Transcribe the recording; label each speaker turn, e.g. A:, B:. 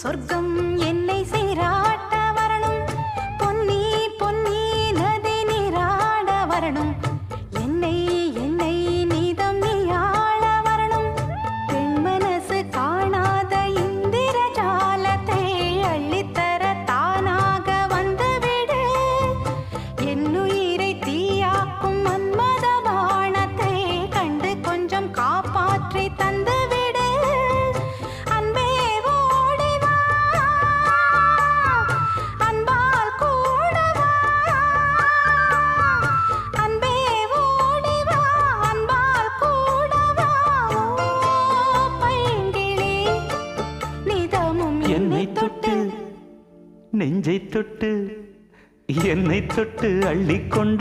A: சொர்க்கம் என்னை சீராட்ட வரணும், பொன்னி பொன்னி நதி நீராட வரணும், என்னை என்னை நீதம் நீயாள வரணும். பெண் மனசு காணாத இந்திர ஜாலத்தை அள்ளித்தர தானாக வந்துவிடு. என்னுயிரை தீயாக்கும் மன்மத பாணத்தை கண்டு கொஞ்சம் காப்பாற்றி தந்துவிடு. அன்பே ஓடிவா, அன்பால் கூடவா, அன்பே ஓடிவா, அன்பால் கூடவா. ஓ பைங்கிளி, நிதமும்
B: என்னை தொட்டு நெஞ்சை தொட்டு என்னை தொட்டு அள்ளிக்கொண்ட